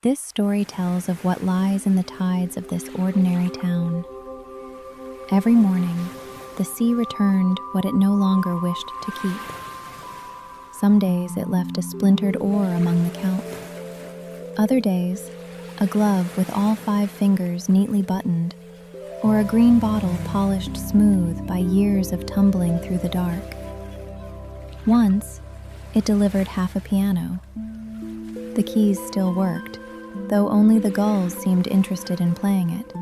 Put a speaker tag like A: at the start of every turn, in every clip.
A: This story tells of what lies in the tides of this ordinary town. Every morning, the sea returned what it no longer wished to keep. Some days it left a splintered oar among the kelp. Other days, a glove with all 5 fingers neatly buttoned, or a green bottle polished smooth by years of tumbling through the dark. Once, it delivered half a piano. The keys still worked, though only the gulls seemed interested in playing it.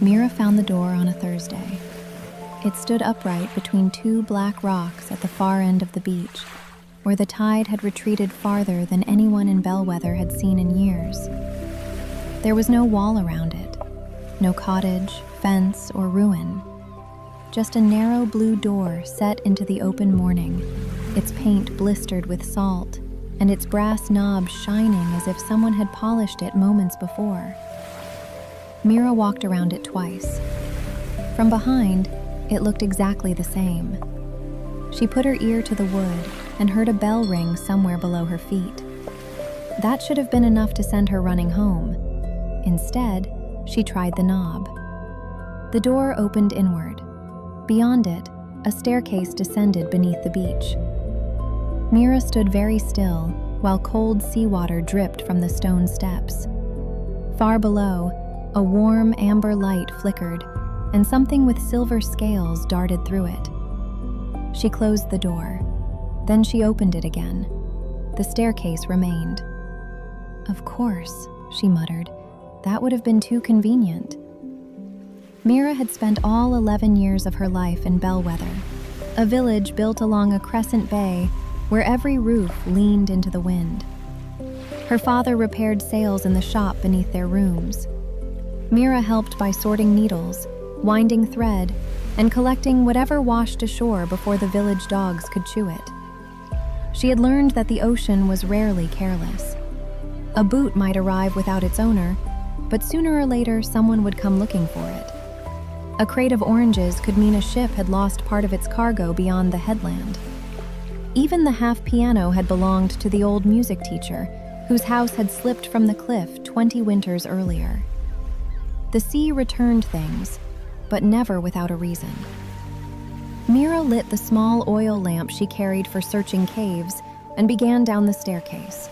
A: Mira found the door on a Thursday. It stood upright between 2 black rocks at the far end of the beach, where the tide had retreated farther than anyone in Bellweather had seen in years. There was no wall around it, no cottage, fence, or ruin. Just a narrow blue door set into the open morning, its paint blistered with salt, and its brass knob shining as if someone had polished it moments before. Mira walked around it twice. From behind, it looked exactly the same. She put her ear to the wood and heard a bell ring somewhere below her feet. That should have been enough to send her running home. Instead, she tried the knob. The door opened inward. Beyond it, a staircase descended beneath the beach. Mira stood very still while cold seawater dripped from the stone steps. Far below, a warm amber light flickered, and something with silver scales darted through it. She closed the door. Then she opened it again. The staircase remained. "Of course," she muttered. "That would have been too convenient." Mira had spent all 11 years of her life in Bellweather, a village built along a crescent bay where every roof leaned into the wind. Her father repaired sails in the shop beneath their rooms. Mira helped by sorting needles, winding thread, and collecting whatever washed ashore before the village dogs could chew it. She had learned that the ocean was rarely careless. A boot might arrive without its owner, but sooner or later someone would come looking for it. A crate of oranges could mean a ship had lost part of its cargo beyond the headland. Even the half piano had belonged to the old music teacher, whose house had slipped from the cliff 20 winters earlier. The sea returned things, but never without a reason. Mira lit the small oil lamp she carried for searching caves and began down the staircase.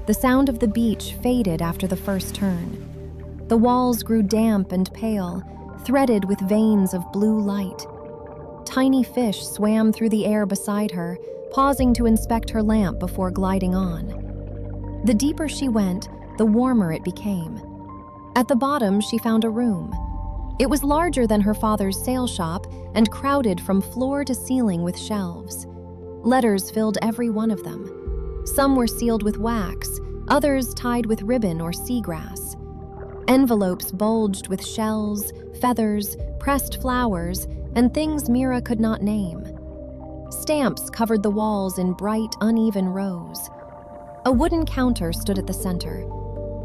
A: The sound of the beach faded after the first turn. The walls grew damp and pale, threaded with veins of blue light. Tiny fish swam through the air beside her, pausing to inspect her lamp before gliding on. The deeper she went, the warmer it became. At the bottom, she found a room. It was larger than her father's sail shop and crowded from floor to ceiling with shelves. Letters filled every one of them. Some were sealed with wax, others tied with ribbon or seagrass. Envelopes bulged with shells, feathers, pressed flowers, and things Mira could not name. Stamps covered the walls in bright, uneven rows. A wooden counter stood at the center.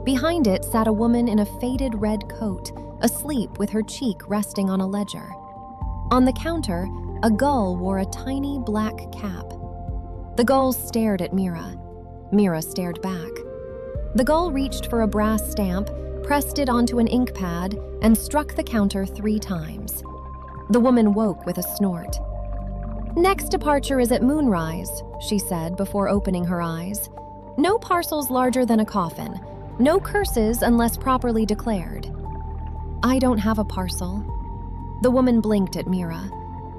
A: Behind it sat a woman in a faded red coat, asleep with her cheek resting on a ledger. On the counter, a gull wore a tiny black cap. The gulls stared at Mira. Mira stared back. The gull reached for a brass stamp, pressed it onto an ink pad, and struck the counter 3 times. The woman woke with a snort. "Next departure is at moonrise," she said before opening her eyes. "No parcels larger than a coffin. No curses unless properly declared." "I don't have a parcel." The woman blinked at Mira.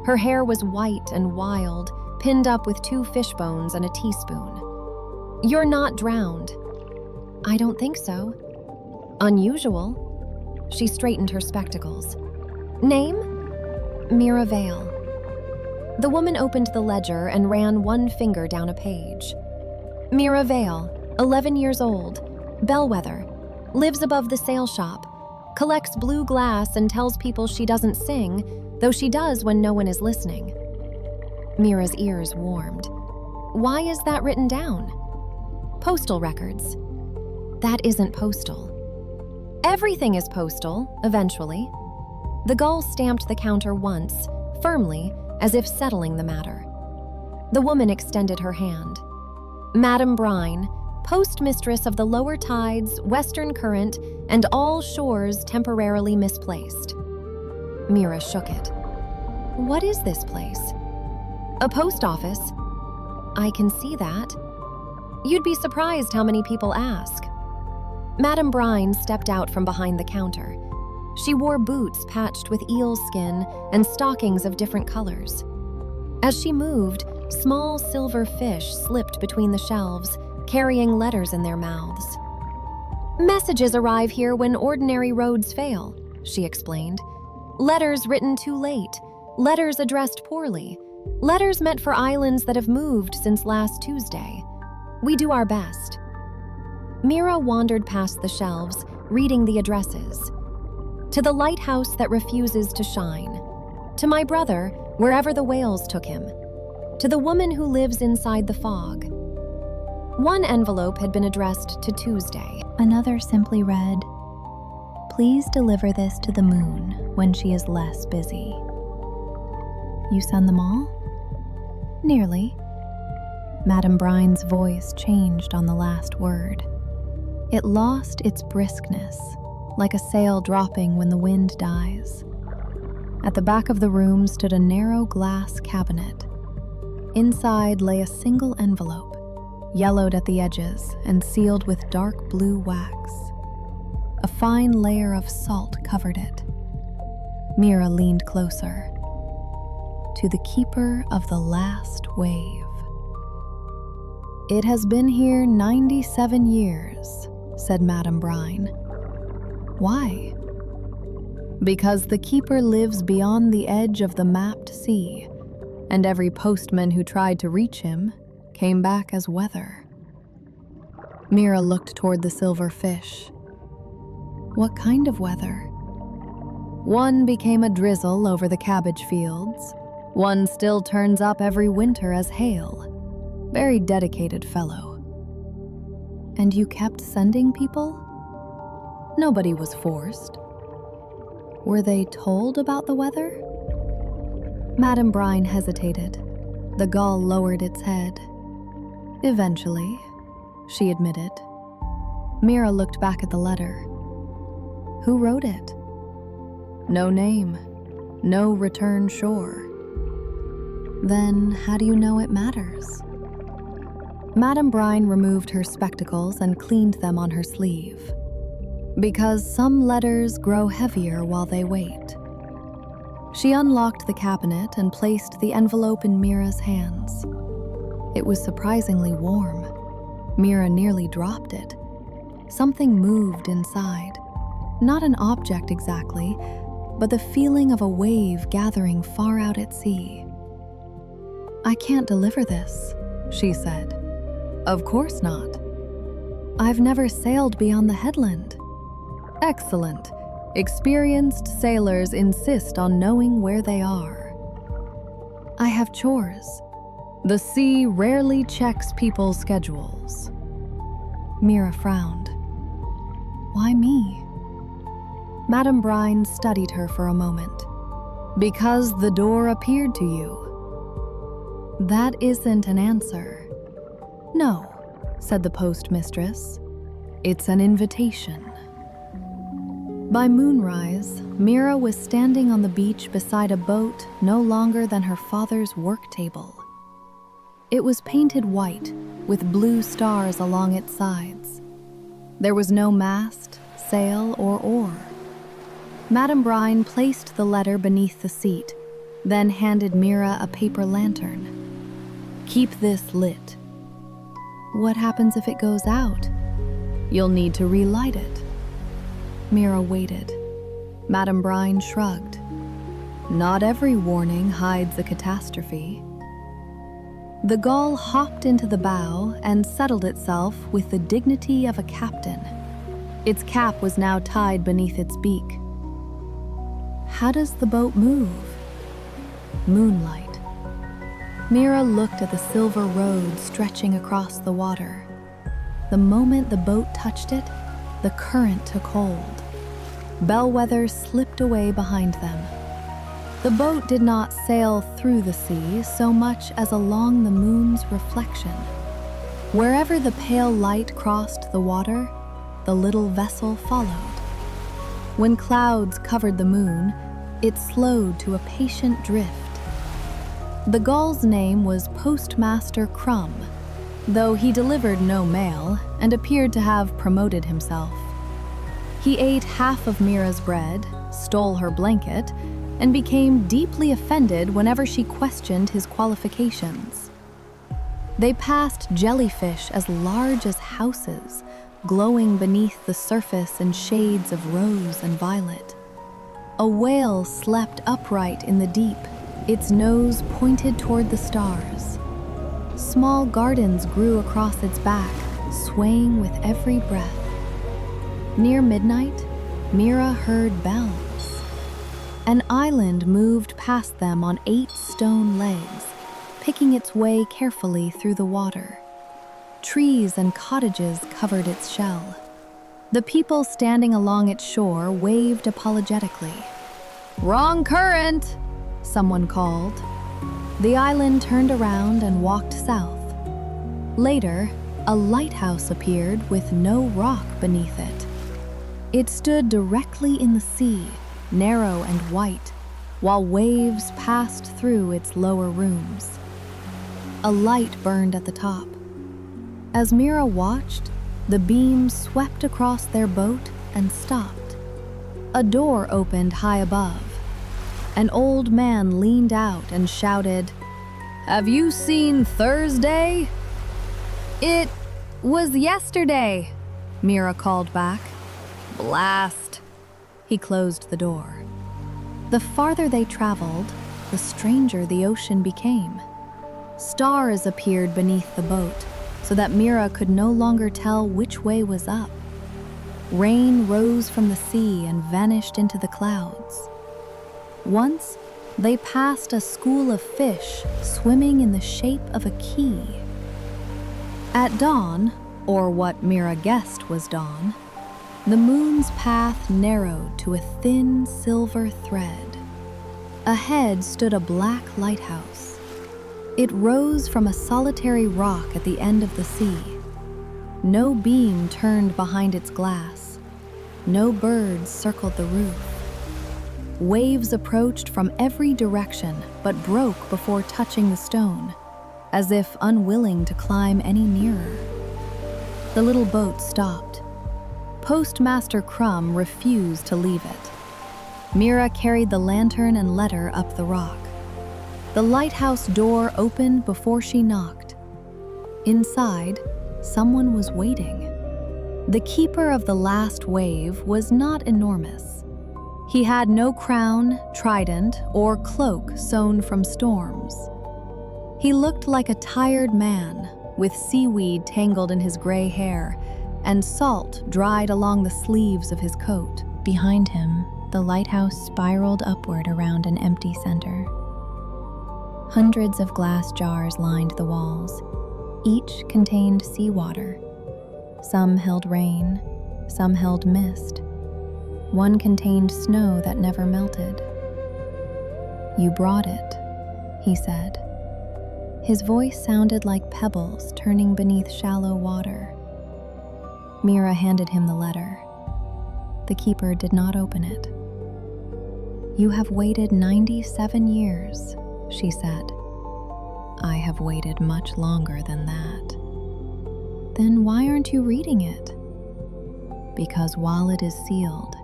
A: Her hair was white and wild, pinned up with 2 fish bones and a teaspoon. "You're not drowned." "I don't think so." "Unusual." She straightened her spectacles. "Name?" "Mira Vale." The woman opened the ledger and ran 1 finger down a page. "Mira Vale, 11 years old, Bellweather, lives above the sail shop, collects blue glass and tells people she doesn't sing, though she does when no one is listening." Mira's ears warmed. "Why is that written down?" "Postal records." "That isn't postal." "Everything is postal, eventually." The gull stamped the counter once, firmly, as if settling the matter. The woman extended her hand. "Madam Brine,
B: postmistress of the lower tides, western current, and all shores temporarily misplaced. Mira shook it. What is this place? A post office. I can see that. You'd be surprised how many people ask. Madame Brine stepped out from behind the counter. She wore boots patched with eel skin and stockings of different colors. As she moved, small silver fish slipped between the shelves, carrying letters in their mouths. Messages arrive here when ordinary roads fail, she explained. Letters written too late, letters addressed poorly, letters meant for islands that have moved since last Tuesday. We do our best. Mira wandered past the shelves, reading the addresses. To the lighthouse that refuses to shine. To my brother, wherever the whales took him. To the woman who lives inside the fog. One envelope had been addressed to Tuesday.
A: Another simply read, "Please deliver this to the moon when she is less busy." You send them all? Nearly. Madame Brine's voice changed on the last word. It lost its briskness, like a sail dropping when the wind dies. At the back of the room stood a narrow glass cabinet. Inside lay a single envelope, yellowed at the edges and sealed with dark blue wax. A fine layer of salt covered it. Mira leaned closer. To the keeper of the last wave. "It has been here 97 years, said Madame Brine. "Why?" "Because the keeper lives beyond the edge of the mapped sea, and every postman who tried to reach him came back as weather." Mira looked toward the silver fish. "What kind of weather?" "One became a drizzle over the cabbage fields. One still turns up every winter as hail. Very dedicated fellow." "And you kept sending people?" "Nobody was forced." "Were they told about the weather?" Madame Brine hesitated. The gull lowered its head. "Eventually," she admitted. Mira looked back at the letter. "Who wrote it?" "No name. No return shore." "Then how do you know it matters?" Madame Brine removed her spectacles and cleaned them on her sleeve. "Because some letters grow heavier while they wait." She unlocked the cabinet and placed the envelope in Mira's hands. It was surprisingly warm. Mira nearly dropped it. Something moved inside. Not an object exactly, but the feeling of a wave gathering far out at sea. "I can't deliver this," she said. "Of course not." "I've never sailed beyond the headland." "Excellent. Experienced sailors insist on knowing where they are." "I have chores." "The sea rarely checks people's schedules." Mira frowned. "Why me?" Madame Brine studied her for a moment. "Because the door appeared to you." "That isn't an answer." "No," said the postmistress. "It's an invitation." By moonrise, Mira was standing on the beach beside a boat no longer than her father's work table. It was painted white, with blue stars along its sides. There was no mast, sail, or oar. Madame Brine placed the letter beneath the seat, then handed Mira a paper lantern. "Keep this lit." "What happens if it goes out?" "You'll need to relight it." Mira waited. Madame Brine shrugged. "Not every warning hides a catastrophe." The gull hopped into the bow and settled itself with the dignity of a captain. Its cap was now tied beneath its beak. "How does the boat move?" "Moonlight." Mira looked at the silver road stretching across the water. The moment the boat touched it, the current took hold. Bellweather slipped away behind them. The boat did not sail through the sea so much as along the moon's reflection. Wherever the pale light crossed the water, the little vessel followed. When clouds covered the moon, it slowed to a patient drift. The gull's name was Postmaster Crumb, though he delivered no mail and appeared to have promoted himself. He ate half of Mira's bread, stole her blanket, and became deeply offended whenever she questioned his qualifications. They passed jellyfish as large as houses, glowing beneath the surface in shades of rose and violet. A whale slept upright in the deep, its nose pointed toward the stars. Small gardens grew across its back, swaying with every breath. Near midnight, Mira heard bells. An island moved past them on 8 stone legs, picking its way carefully through the water. Trees and cottages covered its shell. The people standing along its shore waved apologetically. "Wrong current!" someone called. The island turned around and walked south. Later, a lighthouse appeared with no rock beneath it. It stood directly in the sea, narrow and white, while waves passed through its lower rooms. A light burned at the top. As Mira watched, the beam swept across their boat and stopped. A door opened high above. An old man leaned out and shouted, "Have you seen Thursday?" "It was yesterday," Mira called back. "Blast!" He closed the door. The farther they traveled, the stranger the ocean became. Stars appeared beneath the boat, so that Mira could no longer tell which way was up. Rain rose from the sea and vanished into the clouds. Once, they passed a school of fish swimming in the shape of a key. At dawn, or what Mira guessed was dawn, the moon's path narrowed to a thin silver thread. Ahead stood a black lighthouse. It rose from a solitary rock at the end of the sea. No beam turned behind its glass. No birds circled the roof. Waves approached from every direction but broke before touching the stone, as if unwilling to climb any nearer. The little boat stopped. Postmaster Crumb refused to leave it. Mira carried the lantern and letter up the rock. The lighthouse door opened before she knocked. Inside, someone was waiting. The keeper of the last wave was not enormous. He had no crown, trident, or cloak sewn from storms. He looked like a tired man, with seaweed tangled in his gray hair and salt dried along the sleeves of his coat. Behind him, the lighthouse spiraled upward around an empty center. Hundreds of glass jars lined the walls. Each contained seawater. Some held rain, some held mist. One contained snow that never melted. "You brought it," he said. His voice sounded like pebbles turning beneath shallow water. Mira handed him the letter. The keeper did not open it. "You have waited 97 years, she said. "I have waited much longer than that." "Then why aren't you reading it?" "Because while it is sealed,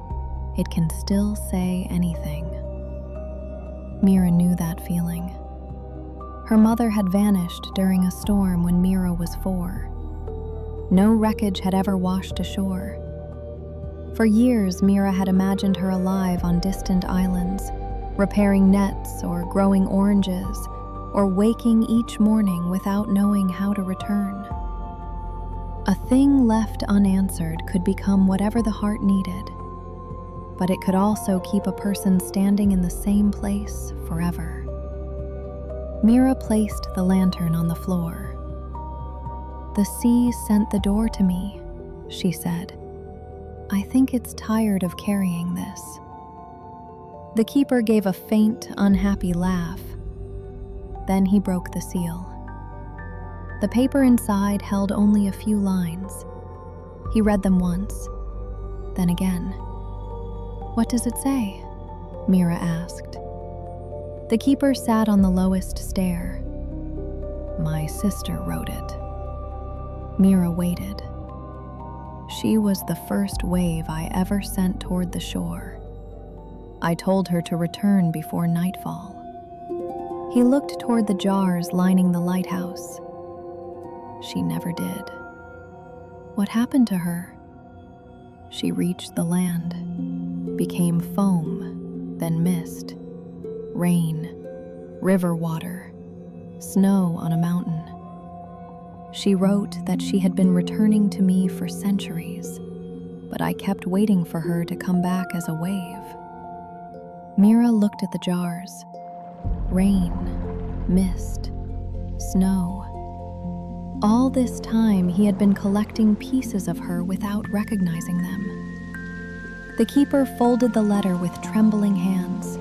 A: it can still say anything." Mira knew that feeling. Her mother had vanished during a storm when Mira was 4. No wreckage had ever washed ashore. For years, Mira had imagined her alive on distant islands, repairing nets or growing oranges, or waking each morning without knowing how to return. A thing left unanswered could become whatever the heart needed, but it could also keep a person standing in the same place forever. Mira placed the lantern on the floor. "The sea sent the door to me," she said. "I think it's tired of carrying this." The keeper gave a faint, unhappy laugh. Then he broke the seal. The paper inside held only a few lines. He read them once, then again. "What does it say?" Mira asked. The keeper sat on the lowest stair. "My sister wrote it." Mira waited. "She was the first wave I ever sent toward the shore. I told her to return before nightfall." He looked toward the jars lining the lighthouse. "She never did." "What happened to her?" "She reached the land, became foam, then mist, rain, river water, snow on a mountain. She wrote that she had been returning to me for centuries, but I kept waiting for her to come back as a wave." Mira looked at the jars. Rain, mist, snow. All this time he had been collecting pieces of her without recognizing them. The keeper folded the letter with trembling hands.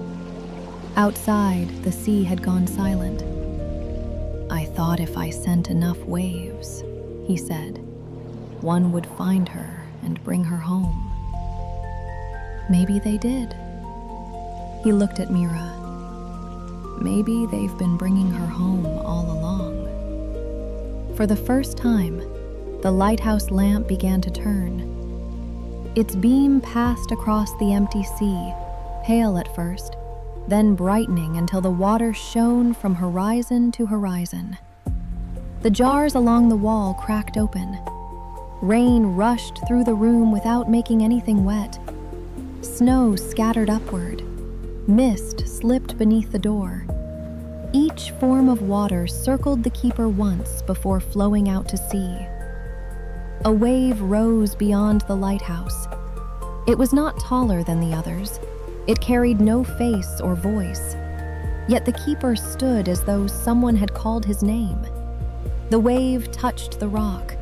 A: Outside, the sea had gone silent. "I thought if I sent enough waves," he said, "one would find her and bring her home." "Maybe they did." He looked at Mira. "Maybe they've been bringing her home all along." For the first time, the lighthouse lamp began to turn. Its beam passed across the empty sea, pale at first, then brightening until the water shone from horizon to horizon. The jars along the wall cracked open. Rain rushed through the room without making anything wet. Snow scattered upward. Mist slipped beneath the door. Each form of water circled the keeper once before flowing out to sea. A wave rose beyond the lighthouse. It was not taller than the others. It carried no face or voice. Yet the keeper stood as though someone had called his name. The wave touched the rock.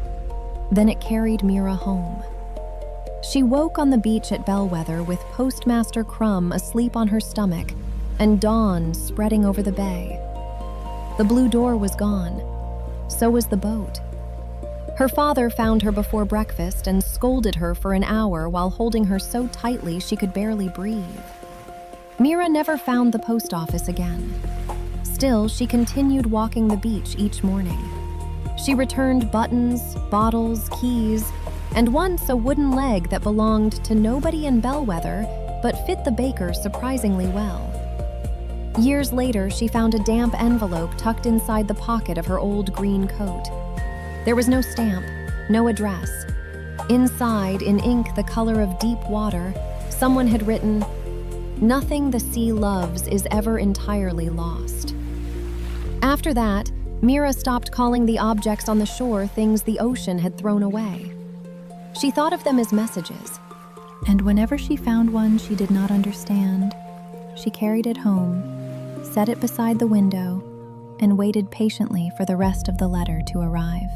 A: Then it carried Mira home. She woke on the beach at Bellweather with Postmaster Crumb asleep on her stomach and dawn spreading over the bay. The blue door was gone. So was the boat. Her father found her before breakfast and scolded her for an hour while holding her so tightly she could barely breathe. Mira never found the post office again. Still, she continued walking the beach each morning. She returned buttons, bottles, keys, and once a wooden leg that belonged to nobody in Bellweather but fit the baker surprisingly well. Years later, she found a damp envelope tucked inside the pocket of her old green coat. There was no stamp, no address. Inside, in ink the color of deep water, someone had written, "Nothing the sea loves is ever entirely lost." After that, Mira stopped calling the objects on the shore things the ocean had thrown away. She thought of them as messages. And whenever she found one she did not understand, she carried it home, set it beside the window, and waited patiently for the rest of the letter to arrive.